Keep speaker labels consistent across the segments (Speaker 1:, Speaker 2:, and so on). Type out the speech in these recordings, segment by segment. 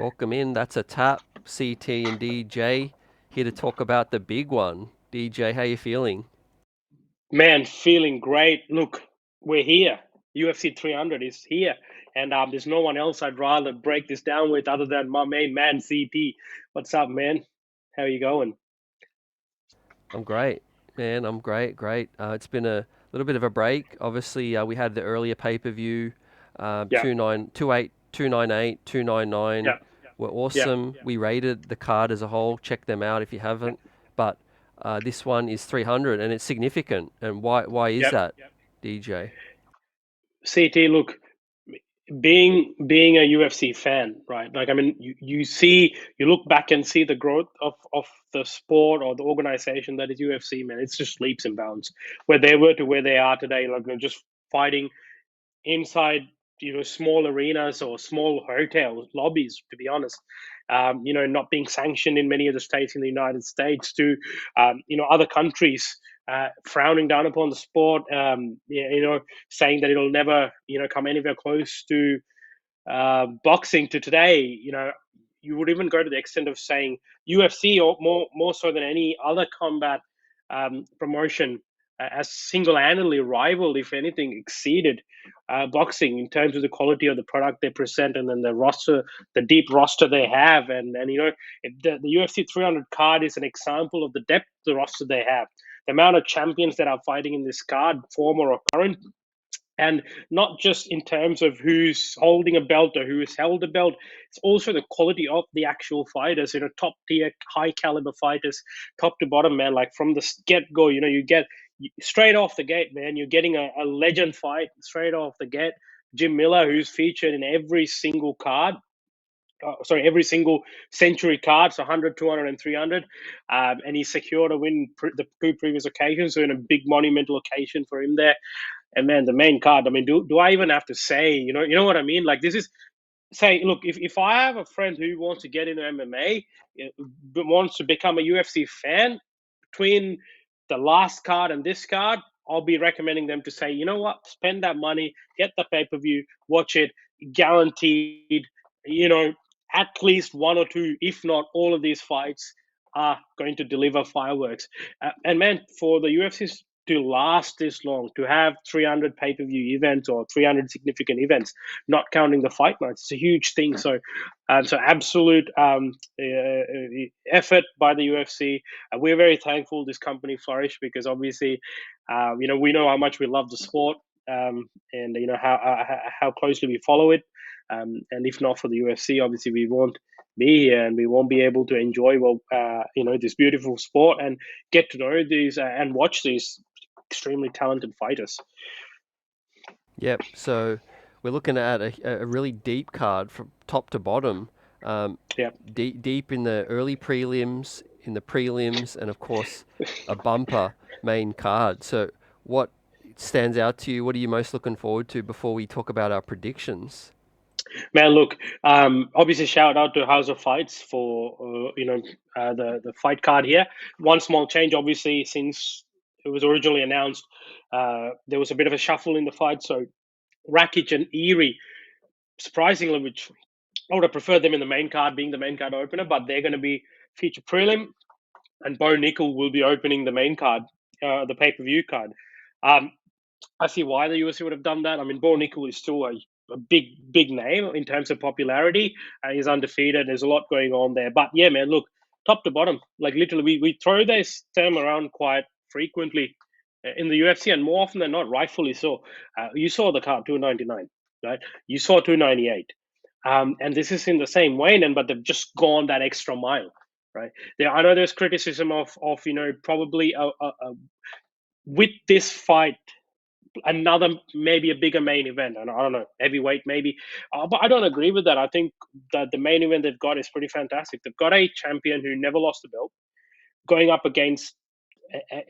Speaker 1: Welcome in. That's a tap. CT and DJ here to talk about the big one. DJ, how you feeling?
Speaker 2: Man, feeling great. Look, we're here. UFC 300 is here, and there's no one else I'd rather break this down with other than my main man, CT. What's up, man? How you going?
Speaker 1: I'm great, man. I'm great, great. It's been a little bit of a break. Obviously, we had the earlier pay-per-view,
Speaker 2: Yeah,
Speaker 1: 28, 298, 299
Speaker 2: yeah,
Speaker 1: were
Speaker 2: yeah.
Speaker 1: awesome. We rated the card as a whole. Check them out if you haven't. But this one is 300, and it's significant. And why is
Speaker 2: Yep.
Speaker 1: that, DJ?
Speaker 2: CT, look, being a UFC fan, right? Like, I mean, you look back and see the growth of the sport or the organization that is UFC, man. It's just leaps and bounds where they were to where they are today. Like, they're just fighting inside small arenas or small hotel lobbies, to be honest. Not being sanctioned in many of the states in the United States, to other countries frowning down upon the sport, saying that it'll never come anywhere close to boxing, to today. You would even go to the extent of saying UFC, or more so than any other combat promotion, has single-handedly rivaled, if anything, exceeded boxing in terms of the quality of the product they present, and then the roster, the deep roster they have, and the UFC 300 card is an example of the depth of the roster they have, the amount of champions that are fighting in this card, former or current, and not just in terms of who's holding a belt or who's held a belt. It's also the quality of the actual fighters, top tier, high caliber fighters, top to bottom, man. Like, from the get-go, you get straight off the gate, man, you're getting a legend fight straight off the gate. Jim Miller, who's featured in every single card, every single century card, so 100, 200, and 300. And he secured a win the two previous occasions, so in a big monumental occasion for him there. And man, the main card, I mean, do I even have to say, you know what I mean? Like, this is, say, look, if I have a friend who wants to get into MMA, but wants to become a UFC fan, between the last card and this card, I'll be recommending them to say, you know what, spend that money, get the pay per view, watch it, guaranteed. You know, at least one or two, if not all of these fights are going to deliver fireworks. And man, for the UFC to last this long, to have 300 pay per view events or 300 significant events, not counting the fight nights, it's a huge thing. So absolute effort by the UFC. We're very thankful this company flourished, because obviously, we know how much we love the sport, and how closely we follow it. And if not for the UFC, obviously we won't be here, and we won't be able to enjoy this beautiful sport, and get to know these and watch these extremely talented fighters.
Speaker 1: Yep. So we're looking at a really deep card from top to bottom. Um,
Speaker 2: Yeah.
Speaker 1: deep in the early prelims, in the prelims, and of course a bumper main card. So what stands out to you? What are you most looking forward to before we talk about our predictions?
Speaker 2: Man, look, obviously shout out to House of Fights for the fight card here. One small change, obviously, since it was originally announced, there was a bit of a shuffle in the fight. So Rakic and Erie, surprisingly, which I would have preferred them in the main card, being the main card opener, but they're going to be feature prelim, and Bo Nickel will be opening the main card, the pay per view card. Um, I see why the UFC would have done that. I mean, Bo Nickel is still a big name in terms of popularity. He's undefeated. There's a lot going on there. But yeah, man, look, top to bottom, like, literally, we throw this term around quite frequently in the UFC, and more often than not, rightfully so. You saw the card 299, right? You saw 298. And this is in the same vein, but they've just gone that extra mile, right? I know there's criticism of probably with this fight, another, maybe a bigger main event, and I don't know, heavyweight maybe, but I don't agree with that. I think that the main event they've got is pretty fantastic. They've got a champion who never lost a belt, going up against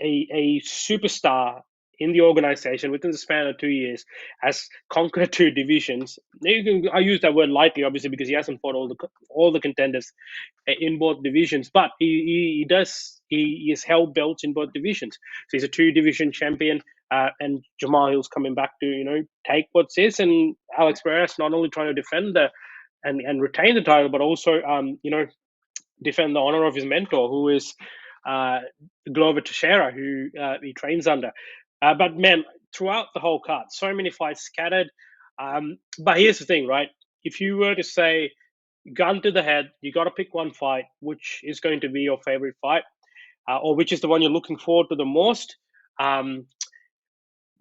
Speaker 2: a superstar in the organization within the span of 2 years, has conquered two divisions. I use that word lightly, obviously, because he hasn't fought all the contenders in both divisions, but he has held belts in both divisions. So he's a two-division champion, and Jamal Hill's coming back to take what's his, and Alex Perez not only trying to defend and retain the title, but also defend the honor of his mentor, who is Glover Teixeira, who he trains under. But man, throughout the whole card, so many fights scattered. But here's the thing, right? If you were to say gun to the head, you got to pick one fight, which is going to be your favorite fight, or which is the one you're looking forward to the most.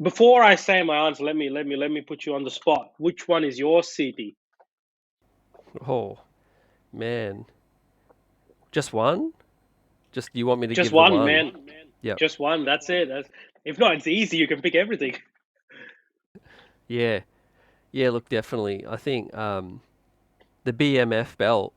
Speaker 2: Before I say my answer, let me put you on the spot. Which one is your CT?
Speaker 1: Oh, man. Just one? Just you want me to
Speaker 2: Just
Speaker 1: give the
Speaker 2: one,
Speaker 1: one?
Speaker 2: man.
Speaker 1: Yep.
Speaker 2: Just one. That's it. If not, it's easy. You can pick everything.
Speaker 1: Yeah. Yeah, look, definitely. I think the BMF belt,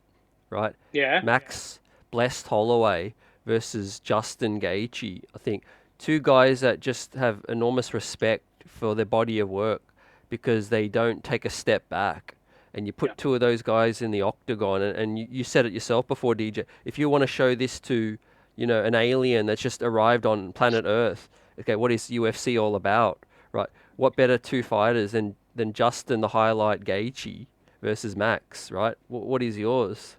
Speaker 1: right?
Speaker 2: Yeah.
Speaker 1: Max Blessed Holloway versus Justin Gaethje. I think two guys that just have enormous respect for their body of work because they don't take a step back. And you
Speaker 2: Yeah.
Speaker 1: put two of those guys in the octagon, and you said it yourself before, DJ. If you want to show this to, an alien that's just arrived on planet Earth, okay, what is UFC all about, right? What better two fighters than Justin the Highlight Gaethje versus Max, right? What is yours?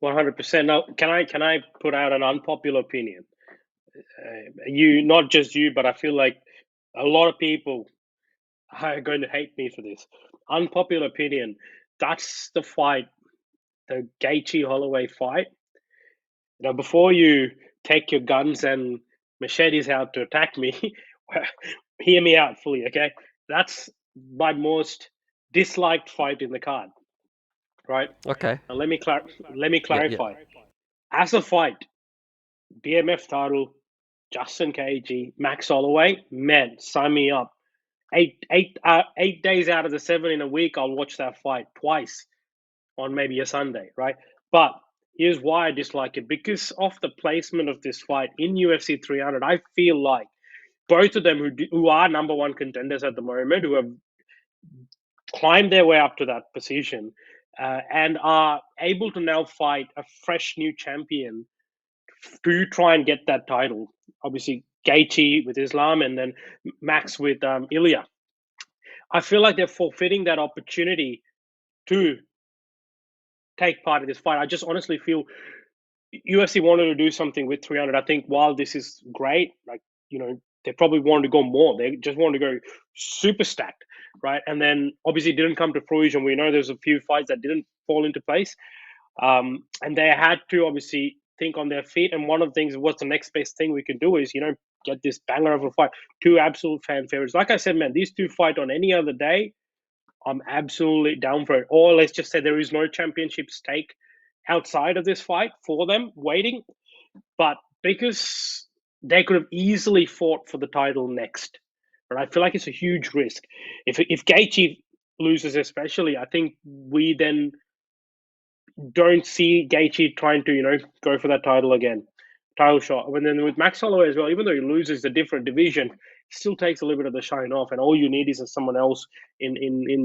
Speaker 2: 100%. Now, can I put out an unpopular opinion? Not just you, but I feel like a lot of people are going to hate me for this. Unpopular opinion. That's the fight, the Gaethje Holloway fight. Now, before you take your guns and machetes out to attack me, hear me out fully, okay? That's my most disliked fight in the card, right?
Speaker 1: Okay.
Speaker 2: Now, let me
Speaker 1: Yeah, yeah.
Speaker 2: clarify. As a fight, BMF title, Justin Gaethje, Max Holloway, man, sign me up. 8 days out of the 7 in a week, I'll watch that fight twice on maybe a Sunday, right? But here's why I dislike it, because of the placement of this fight in UFC 300. I feel like both of them who are number one contenders at the moment, who have climbed their way up to that position, and are able to now fight a fresh new champion to try and get that title. Obviously, Gaethje with Islam, and then Max with Ilya. I feel like they're forfeiting that opportunity to take part in this fight. I just honestly feel UFC wanted to do something with 300. I think while this is great, like, they probably wanted to go more. They just wanted to go super stacked, right? And then obviously it didn't come to fruition. We know there's a few fights that didn't fall into place. And they had to obviously think on their feet. And one of the things, what's the next best thing we can do is, get this banger of a fight. Two absolute fan favorites. Like I said, man, these two fight on any other day, I'm absolutely down for it. Or let's just say there is no championship stake outside of this fight for them waiting. But because they could have easily fought for the title next, but I feel like it's a huge risk. If Gaethje loses, especially, I think we then don't see Gaethje trying to go for that title again, title shot. And then with Max Holloway as well, even though he loses a different division, still takes a little bit of the shine off. And all you need is someone else in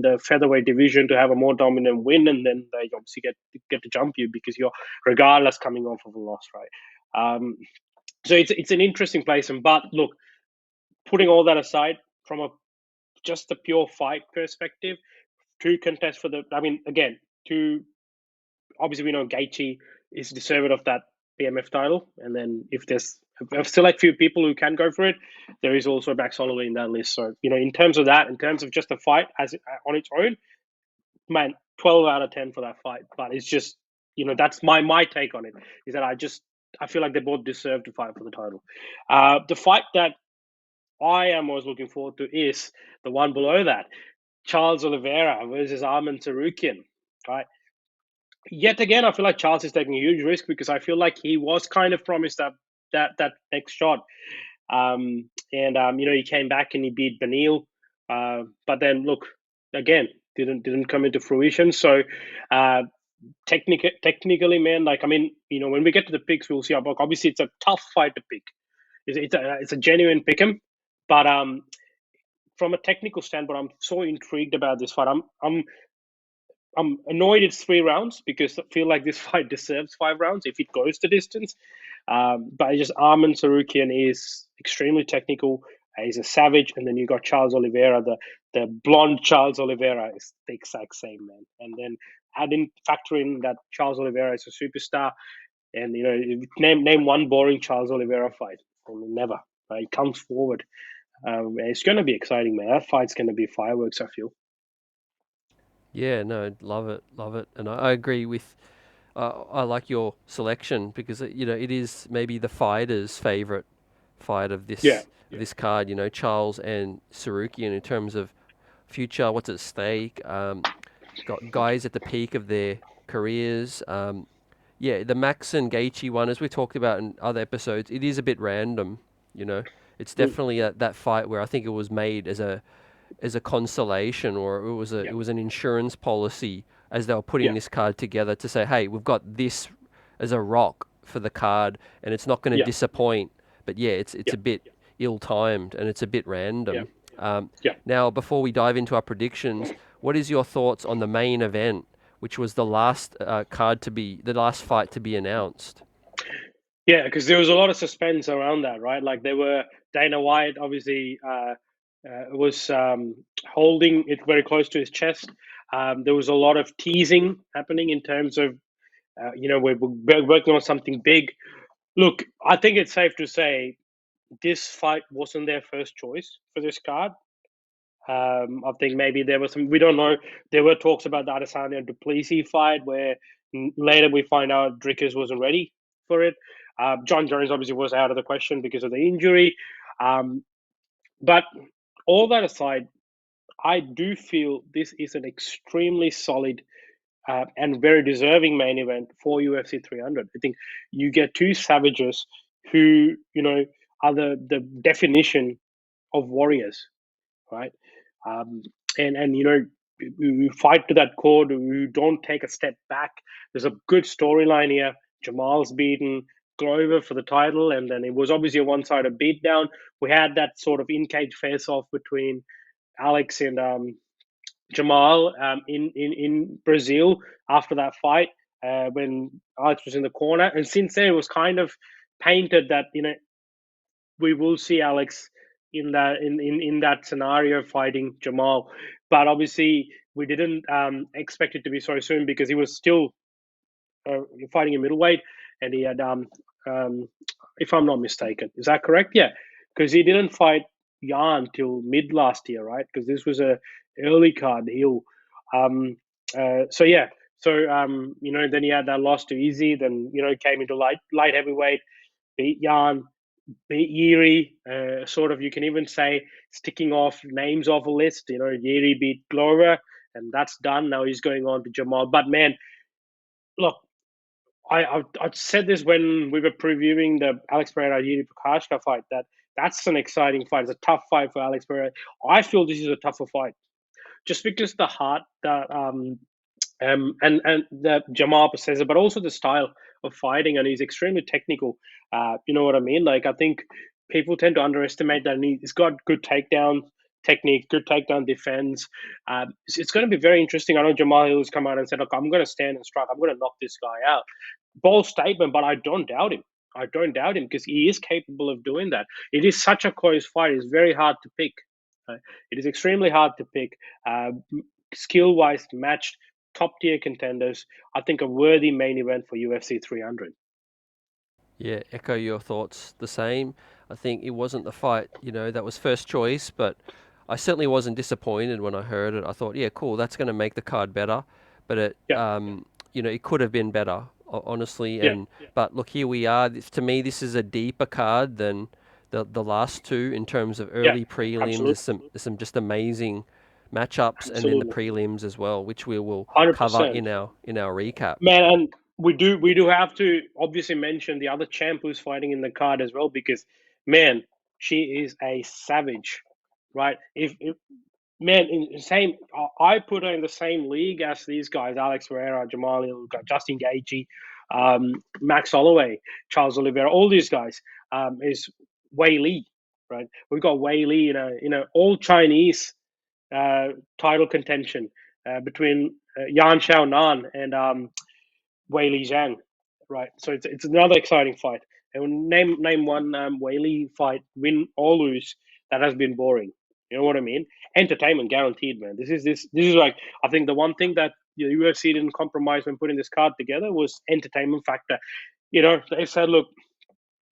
Speaker 2: the featherweight division to have a more dominant win, and then they obviously get to jump you because you're regardless coming off of a loss, right? So it's an interesting place. But look, putting all that aside, from just a pure fight perspective, to contest for the, I mean, again, to obviously we know Gaethje is deserving of that BMF title, and then if there's a select few people who can go for it, there is also Max Holloway in that list. So in terms of that, in terms of just a fight as on its own, man, 12 out of 10 for that fight. But it's just that's my take on it, is that I feel like they both deserve to fight for the title. The fight that I am always looking forward to is the one below that, Charles Oliveira versus Arman Tsarukyan, right? Yet again, I feel like Charles is taking a huge risk because I feel like he was kind of promised that next shot, and he came back and he beat Benil, but then look, again, didn't come into fruition. So technically, man, like, I mean, when we get to the picks, we'll see. Obviously, it's a tough fight to pick. It's a genuine pick 'em, but from a technical standpoint, I'm so intrigued about this fight. I'm annoyed it's 3 rounds because I feel like this fight deserves 5 rounds if it goes the distance. But it's just Arman Tsarukyan is extremely technical. He's a savage, and then you got Charles Oliveira, the blonde Charles Oliveira is the exact same, man. And then factor in that Charles Oliveira is a superstar, and name one boring Charles Oliveira fight. I mean, never. Right? He comes forward. It's going to be exciting, man. That fight's going to be fireworks, I feel.
Speaker 1: Yeah, no, love it, love it, and I agree with. I like your selection because it is maybe the fighter's favorite fight of
Speaker 2: Yeah,
Speaker 1: this card. Charles and Sarukian in terms of future, what's at stake. Got guys at the peak of their careers. Yeah, the Max and Gaethje one, as we talked about in other episodes, it is a bit random. You know, it's
Speaker 2: mm,
Speaker 1: definitely that fight where I think it was made as a consolation, or
Speaker 2: yeah,
Speaker 1: it was an insurance policy as they were putting
Speaker 2: yeah,
Speaker 1: this card together to say, hey, we've got this as a rock for the card, and it's not going to
Speaker 2: yeah,
Speaker 1: disappoint. But yeah, it's
Speaker 2: yeah,
Speaker 1: a bit ill timed and it's a bit
Speaker 2: yeah,
Speaker 1: random.
Speaker 2: yeah.
Speaker 1: Now, before we dive into our predictions, what is your thoughts on the main event, which was the last the last fight to be announced?
Speaker 2: Yeah, because there was a lot of suspense around that, right? Like they were Dana White obviously was holding it very close to his chest. There was a lot of teasing happening in terms of we're working on something big. Look, I think it's safe to say this fight wasn't their first choice for this card. I think maybe there was some. We don't know. There were talks about the Adesanya and Plessis fight, where later we find out Dricus wasn't ready for it. John Jones obviously was out of the question because of the injury. Um, but all that aside, I do feel this is an extremely solid and very deserving main event for UFC 300. I think you get two savages who are the definition of warriors, right? Um, and we fight to that core. We don't take a step back. There's a good storyline here. Jamal's beaten Glover for the title, and then it was obviously a one-sided beatdown. We had that sort of in-cage face-off between Alex and Jamal in Brazil after that fight when Alex was in the corner, and since then it was kind of painted that we will see Alex in that scenario fighting Jamal, but obviously we didn't expect it to be so soon because he was still fighting in middleweight, and he had if I'm not mistaken, is that correct? Yeah, because he didn't fight Jan till mid last year, right? Because this was a early card deal. Um, so yeah, so then he had that loss to Easy, then came into light heavyweight, beat Jan, beat Yuri. Sort of, you can even say sticking off names off a list. Yuri beat Glover, and that's done. Now he's going on to Jamal. But man, look, I said this when we were previewing the Alex Pereira Yuri Prochazka fight that that's an exciting fight. It's a tough fight for Alex Pereira. I feel this is a tougher fight just because the heart that and the Jamal possesses, but also the style of fighting, and he's extremely technical. You know what I mean? Like I think people tend to underestimate that, and he's got good takedown technique, good takedown defense. It's going to be very interesting. I know Jamal Hill has come out and said, "Look, I'm going to stand and strike. I'm going to knock this guy out." Bold statement, but I don't doubt him. I don't doubt him because he is capable of doing that. It is such a close fight. It's very hard to pick. It is extremely hard to pick. Uh, Skill wise, matched top tier contenders. I think a worthy main event for UFC 300.
Speaker 1: Yeah, echo your thoughts the same. I think it wasn't the fight, that was first choice, but I certainly wasn't disappointed when I heard it. I thought, yeah, cool, that's going to make the card better, but
Speaker 2: Yeah,
Speaker 1: it could have been better, honestly.
Speaker 2: yeah,
Speaker 1: But look, here we are. To me, this is a deeper card than the last two in terms of
Speaker 2: yeah,
Speaker 1: early prelims.
Speaker 2: absolutely,
Speaker 1: There's some just amazing matchups, and then the
Speaker 2: absolutely,
Speaker 1: prelims as well, which we will
Speaker 2: hundred
Speaker 1: cover
Speaker 2: percent,
Speaker 1: in our recap.
Speaker 2: man. And we do have to obviously mention the other champ who's fighting in the card as well because man, she is a savage, right? If man, in the same, I put her in the same league as these guys: Alex Pereira, Jamal Hill, Justin Gaethje, Max Holloway, Charles Oliveira. All these guys is Wei Li, right? We've got Wei Li in a all Chinese title contention between Yan Xiaonan and Wei Li Zhang, right? So it's another exciting fight. And name one Wei Li fight, win or lose, that has been boring. You know what I mean? Entertainment guaranteed, man. This is like I think the one thing that the UFC didn't compromise when putting this card together was entertainment factor. You know, they said, look,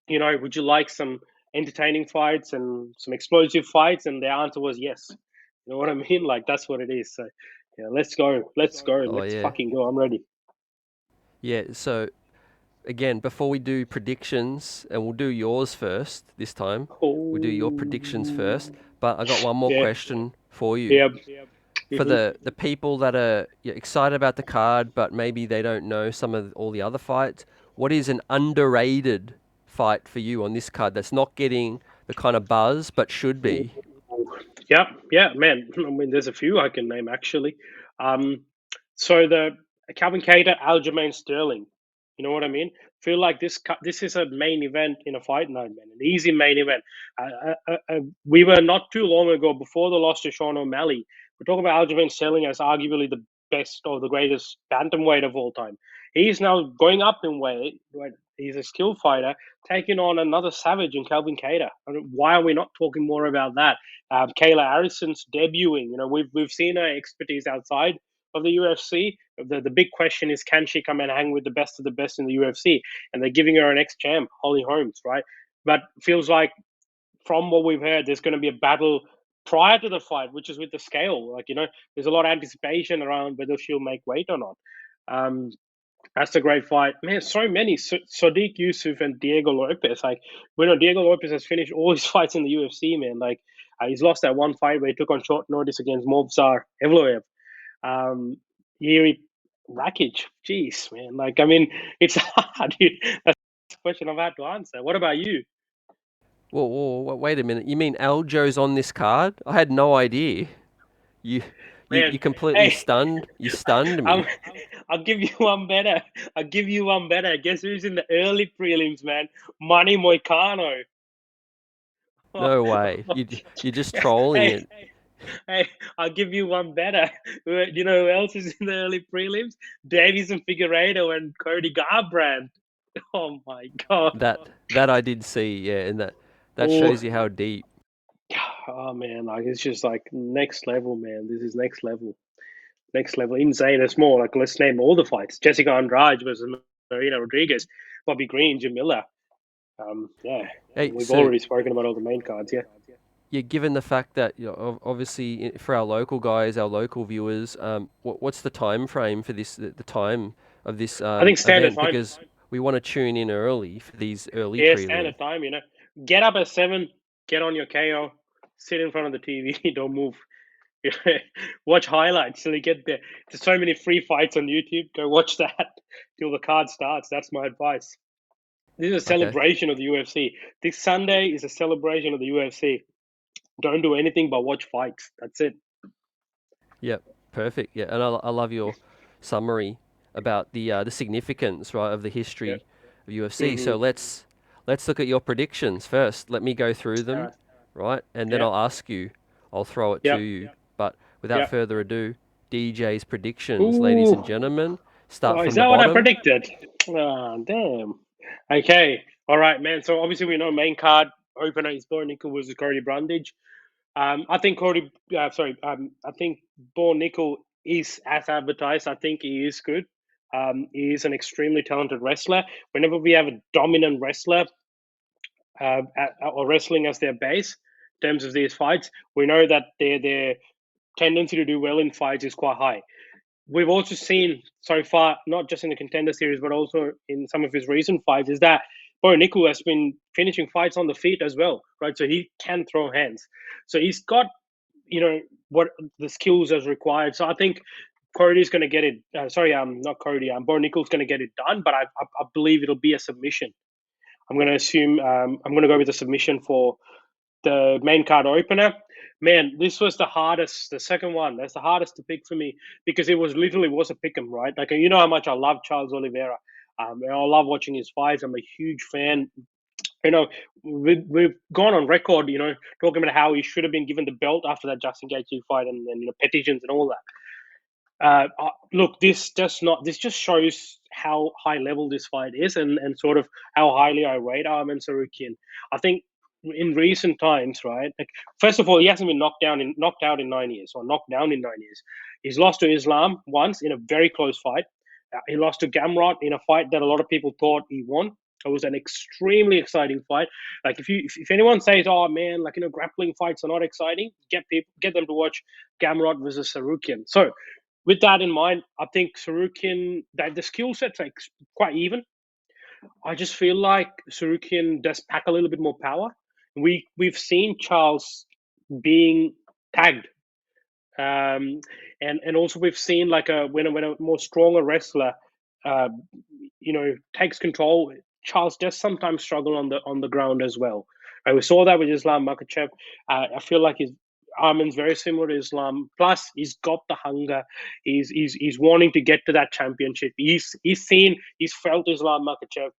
Speaker 2: you know, would you like some entertaining fights and some explosive fights? And the answer was yes. You know what I mean? Like that's what it is. So yeah, let's go,
Speaker 1: Oh
Speaker 2: let's
Speaker 1: yeah,
Speaker 2: fucking go. I'm ready.
Speaker 1: yeah. So again, before we do predictions, and we'll do yours first this time. We'll do your predictions first.
Speaker 2: Oh,
Speaker 1: But I got one more
Speaker 2: yeah,
Speaker 1: question for you.
Speaker 2: yeah.
Speaker 1: For
Speaker 2: Hmm.
Speaker 1: the people that are excited about the card, but maybe they don't know some of all the other fights, what is an underrated fight for you on this card that's not getting the kind of buzz but should be?
Speaker 2: Yeah, yeah, man. I mean, there's a few I can name actually. Um, so the Calvin Cater, Aljamain Sterling. You know what I mean? Feel like this is a main event in a fight night, man. An easy main event. We were not too long ago before the loss to Sean O'Malley. We're talking about Aljamain Sterling as arguably the best or the greatest bantamweight of all time. He's now going up in weight. Right? He's a skilled fighter taking on another savage in Calvin Cater. Why are we not talking more about that? Kayla Harrison's debuting. You know, we've seen her expertise outside of the UFC. The big question is, can she come and hang with the best of the best in the UFC? And they're giving her an ex-champ, Holly Holmes, right? But feels like from what we've heard, there's going to be a battle prior to the fight, which is with the scale. Like, you know, there's a lot of anticipation around whether she'll make weight or not. Um, that's a great fight, man. So many Sadiq Yusuf and Diego Lopez. Like, we know Diego Lopez has finished all his fights in the UFC, man. Like, he's lost that one fight where he took on short notice against Movsar Evloev. Yuri Rakic. Jeez, man. Like, I mean, it's hard, dude. That's a question I've had to answer. What about you,
Speaker 1: Whoa, whoa, wait a minute. You mean Aljo's on this card? I had no idea. You,
Speaker 2: man?
Speaker 1: you completely
Speaker 2: Hey,
Speaker 1: stunned. You stunned
Speaker 2: I'm,
Speaker 1: me.
Speaker 2: I'll give you one better. I'll give you one better. Guess who's in the early prelims, man? Manny Moicano.
Speaker 1: No way. You're just trolling
Speaker 2: Hey,
Speaker 1: it.
Speaker 2: hey, I'll give you one better. You know who else is in the early prelims? Davison Figueiredo and Cody Garbrandt. Oh my god.
Speaker 1: That I did see. Yeah, and that
Speaker 2: Oh,
Speaker 1: shows you how deep.
Speaker 2: oh man, like it's just like next level, man. This is next level, insane. It's more like let's name all the fights: Jessica Andrade versus Marina Rodriguez, Bobby Green, Jamila. Yeah,
Speaker 1: Hey,
Speaker 2: we've
Speaker 1: so
Speaker 2: already spoken about all the main cards. Yeah,
Speaker 1: yeah, given the fact that obviously for our local guys, our local viewers, what's the time frame for this? The time of this
Speaker 2: I think standard
Speaker 1: event
Speaker 2: time.
Speaker 1: because we want to tune in early for these early
Speaker 2: Yeah,
Speaker 1: prelim.
Speaker 2: standard time. You know, get up at 7, get on your KO, sit in front of the TV, don't move. Watch highlights till you get there. There's so many free fights on YouTube. Go watch that till the card starts. That's my advice. This is a
Speaker 1: Okay.
Speaker 2: celebration of the UFC. This Sunday is a celebration of the UFC. Don't do anything but watch fights. That's it.
Speaker 1: Yep. Perfect. Yeah, and I love your summary about the significance, right, of the
Speaker 2: Yep.
Speaker 1: history of UFC. So
Speaker 2: Mm-hmm.
Speaker 1: let's look at your predictions first. Let me go through
Speaker 2: All
Speaker 1: them,
Speaker 2: right.
Speaker 1: right, and then
Speaker 2: Yep.
Speaker 1: I'll ask you. I'll throw it to
Speaker 2: Yep.
Speaker 1: you. But without
Speaker 2: Yep.
Speaker 1: further ado, DJ's predictions, ladies and
Speaker 2: Ooh.
Speaker 1: gentlemen.
Speaker 2: Oh,
Speaker 1: Start
Speaker 2: is
Speaker 1: from the
Speaker 2: that what I
Speaker 1: bottom.
Speaker 2: predicted? Ah, damn. Okay. All right, man. So obviously we know main card opener is Bo Nickel versus Cody Brundage. I think Cody. Sorry. I think Bo Nickel is as advertised. I think he is good. He is an extremely talented wrestler. Whenever we have a dominant wrestler or wrestling as their base in terms of these fights, we know that their tendency to do well in fights is quite high. We've also seen so far, not just in the contender series, but also in some of his recent fights, is that Bo Nickel has been finishing fights on the feet as well, right? So he can throw hands. So he's got, you know, what the skills as required. So I think Cody's going to get it. Sorry, not Cody. Bo Nickel's going to get it done, but I believe it'll be a submission. I'm going to assume. I'm going to go with a submission for the main card opener. Man, this was the hardest. The second one, that's the hardest to pick for me because it was literally was a pick 'em, right? Like you know how much I love Charles Oliveira. And I love watching his fights. I'm a huge fan. You know, we've gone on record, you know, talking about how he should have been given the belt after that Justin Gaethje fight and you know petitions and all that. Look, this does not. This just shows how high level this fight is, and sort of how highly I rate Arman Sarukian. I think in recent times, right? Like, first of all, he hasn't been knocked out in 9 years, or knocked down in 9 years. He's lost to Islam once in a very close fight. He lost to Gamrot in a fight that a lot of people thought he won. It was an extremely exciting fight. Like, if anyone says, "Oh man, like, grappling fights are not exciting," get them to watch Gamrot versus Sarukian. So, with that in mind, I think Sarukian, that the skill sets are quite even. I just feel like Sarukian does pack a little bit more power. We've seen Charles being tagged, and also we've seen like when a more stronger wrestler, uh, takes control. Charles does sometimes struggle on the ground as well. We saw that with Islam Makhachev. I feel like his Armin's very similar to Islam. Plus, he's got the hunger. He's wanting to get to that championship. He's felt Islam Makhachev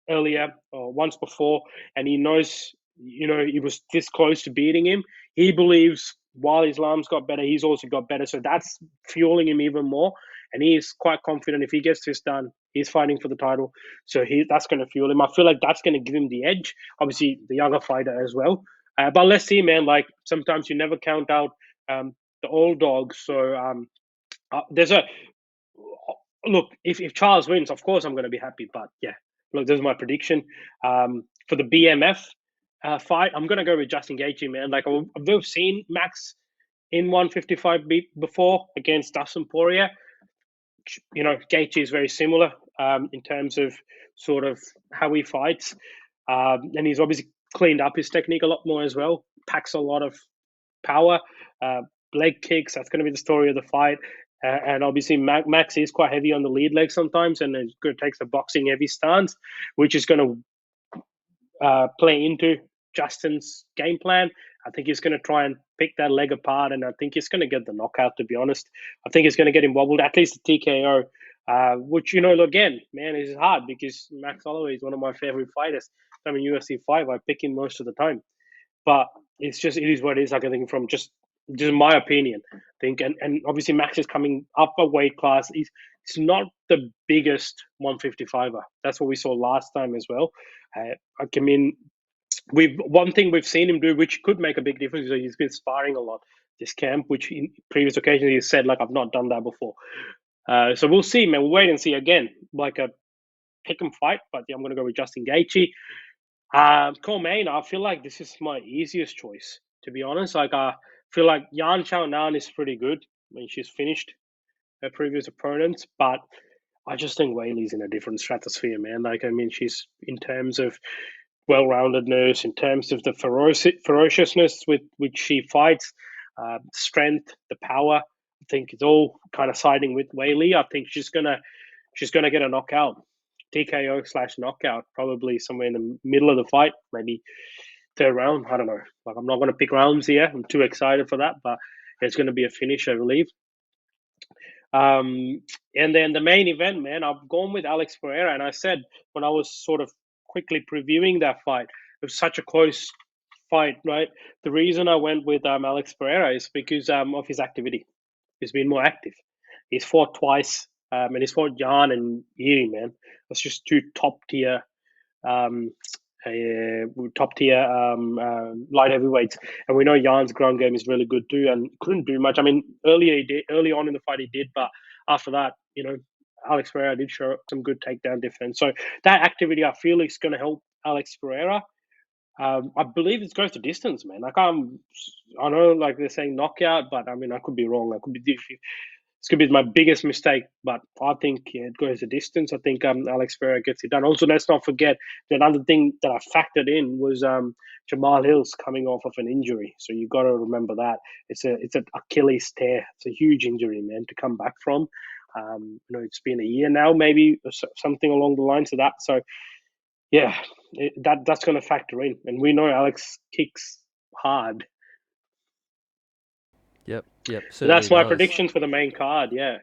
Speaker 2: earlier or once before, and he knows, he was this close to beating him. He believes while Islam's got better, he's also got better. So that's fueling him even more. And he is quite confident if he gets this done, he's fighting for the title. So that's going to fuel him. I feel like that's going to give him the edge. Obviously, the younger fighter as well. But let's see, man. Like, sometimes you never count out the old dogs. So there's a look. If Charles wins, of course I'm going to be happy. But yeah, look, this is my prediction for the BMF fight. I'm going to go with Justin Gaethje, man. Like, we've seen Max in 155 before against Dustin Poirier. Gaethje is very similar in terms of sort of how he fights, and he's obviously cleaned up his technique a lot more as well. Packs a lot of power, leg kicks. That's going to be the story of the fight. And obviously, Max is quite heavy on the lead leg sometimes, and it's going to take a boxing heavy stance, which is going to play into Justin's game plan. I think he's going to try and pick that leg apart, and I think he's going to get the knockout, to be honest. I think he's going to get him wobbled, at least the TKO, which, again, man, is hard because Max Holloway is one of my favorite fighters. I'm in UFC 5, I pick him most of the time. But it is what it is. Like, I think from just my opinion, I think, and obviously Max is coming up a weight class. He's not the biggest 155er. That's what we saw last time as well. I mean, one thing we've seen him do, which could make a big difference, is he's been sparring a lot this camp, which in previous occasions he said, like, I've not done that before. So we'll see, man. We'll wait and see. Again, like a pick and fight, but yeah, I'm going to go with Justin Gaethje. Co-main, I feel like this is my easiest choice, to be honest. Like, I feel like Yan Xiaonan is pretty good. I mean, she's finished her previous opponents, but I just think Weili's in a different stratosphere, man. Like, I mean, she's, in terms of well-roundedness, in terms of the ferociousness with which she fights, strength, the power. I think it's all kind of siding with Weili. I think she's gonna get a knockout, TKO/knockout, probably somewhere in the middle of the fight, maybe third round. I don't know. Like, I'm not going to pick rounds here. I'm too excited for that, but it's going to be a finish, I believe. And then the main event, man, I've gone with Alex Pereira, and I said when I was sort of quickly previewing that fight, it was such a close fight, right? The reason I went with Alex Pereira is because of his activity. He's been more active. He's fought twice, and he's fought Jan and Yiri, man. That's just two um, top tier light heavyweights, and we know Jan's ground game is really good too, and couldn't do much. I mean, early on in the fight he did, but after that, Alex Pereira did show some good takedown defense. So that activity, I feel, is going to help Alex Pereira. I believe it goes to distance, man. I know, like, they're saying knockout, but I mean, I could be wrong. I could be This could be my biggest mistake, but I think, yeah, it goes the distance. I think Alex Pereira gets it done. Also, let's not forget that another thing that I factored in was Jamal Hill's coming off of an injury. So you've got to remember that. It's an Achilles tear. It's a huge injury, man, to come back from. It's been a year now, maybe, or something along the lines of that. So, yeah, that's going to factor in. And we know Alex kicks hard.
Speaker 1: Yep,
Speaker 2: So that's
Speaker 1: certainly
Speaker 2: my
Speaker 1: does.
Speaker 2: predictions for the main card, yeah.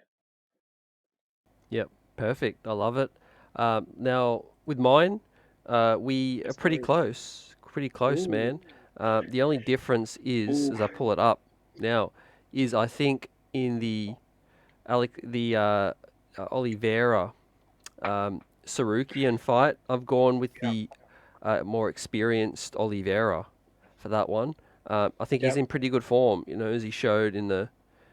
Speaker 1: Yep, perfect. I love it. Now, with mine, we are
Speaker 2: Yes,
Speaker 1: pretty
Speaker 2: please.
Speaker 1: close,
Speaker 2: Ooh.
Speaker 1: man. The only difference is,
Speaker 2: Ooh.
Speaker 1: as I pull it up now, is I think in the Oliveira Sarukian fight, I've gone with
Speaker 2: Yeah.
Speaker 1: the more experienced Oliveira for that one. I think he's
Speaker 2: Yep.
Speaker 1: in pretty good form, as he showed in the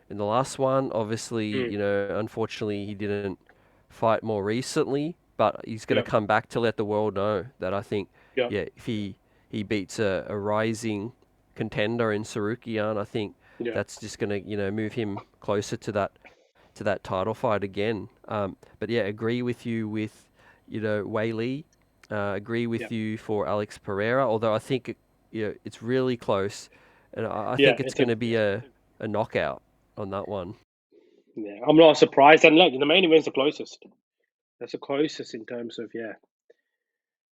Speaker 1: last one. Obviously,
Speaker 2: Mm.
Speaker 1: unfortunately, he didn't fight more recently, but he's going to
Speaker 2: Yep.
Speaker 1: come back to let the world know that I think,
Speaker 2: Yep.
Speaker 1: yeah, if he beats a rising contender in Sarukian, I think
Speaker 2: Yeah.
Speaker 1: that's just going to, move him closer to that title fight again. But yeah, agree with you with, Wei Lee. Agree with
Speaker 2: Yep.
Speaker 1: you for Alex Pereira, although I think it's really close, and I
Speaker 2: Yeah.
Speaker 1: think it's
Speaker 2: It's
Speaker 1: going
Speaker 2: a
Speaker 1: to be a knockout on that one.
Speaker 2: yeah. I'm not surprised. And look, the main event's the closest. That's the closest in terms of yeah.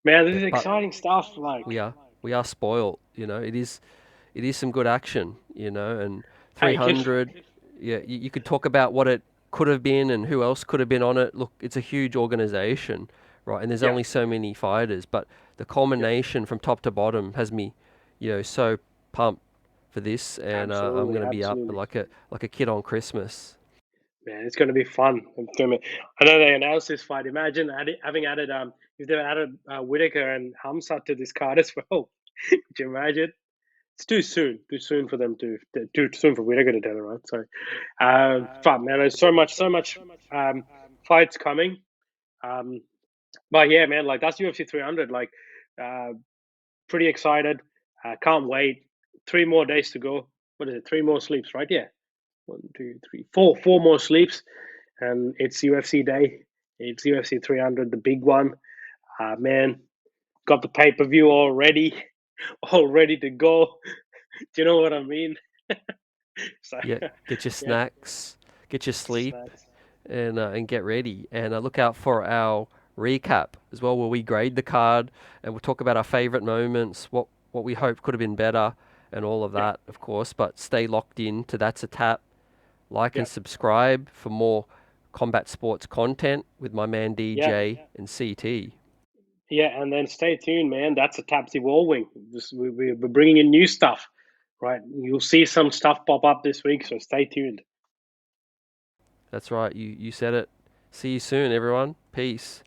Speaker 2: Man, this
Speaker 1: Yeah,
Speaker 2: is
Speaker 1: but
Speaker 2: exciting stuff. Like,
Speaker 1: we are we are spoiled. It is some good action. And
Speaker 2: hey, if
Speaker 1: 300. Yeah, you could talk about what it could have been and who else could have been on it. Look, it's a huge organization, right? And there's
Speaker 2: yeah,
Speaker 1: only so many fighters, but the
Speaker 2: yeah,
Speaker 1: culmination from top to bottom has me, so pumped for this, and I'm
Speaker 2: absolutely,
Speaker 1: gonna be up
Speaker 2: absolutely.
Speaker 1: like a kid on Christmas.
Speaker 2: Man, it's going to be fun. It's gonna be, I know they announced this fight. Imagine having added if they added Whitaker and Hamza to this card as well. Could you imagine? It's too soon for them too soon for Whitaker to turn around. So, fun man. There's so much fights coming. Um, but yeah, man, like that's UFC 300. Like, uh, pretty excited. Can't wait. 3 more days to go. What is it? 3 more sleeps, right? Yeah. One, two, three, four. 4 more sleeps, and it's UFC day. It's UFC 300, the big one. Man, got the pay-per-view already, all ready to go. Do you know what I mean? So
Speaker 1: Yeah, get your
Speaker 2: yeah,
Speaker 1: snacks, get your sleep,
Speaker 2: snacks.
Speaker 1: and get ready. And look out for our recap as well, where we grade the card and we'll talk about our favorite moments, what we hope could have been better, and all of
Speaker 2: Yeah,
Speaker 1: that, of course. But stay locked in to That's a Tap. Like
Speaker 2: yeah,
Speaker 1: and subscribe for more combat sports content with my man
Speaker 2: yeah,
Speaker 1: DJ and CT.
Speaker 2: yeah. And then stay tuned, man. That's a Tapsy Wallwing. We're bringing in new stuff, right? You'll see some stuff pop up this week, so stay tuned.
Speaker 1: That's right, you said it. See you soon, everyone. Peace.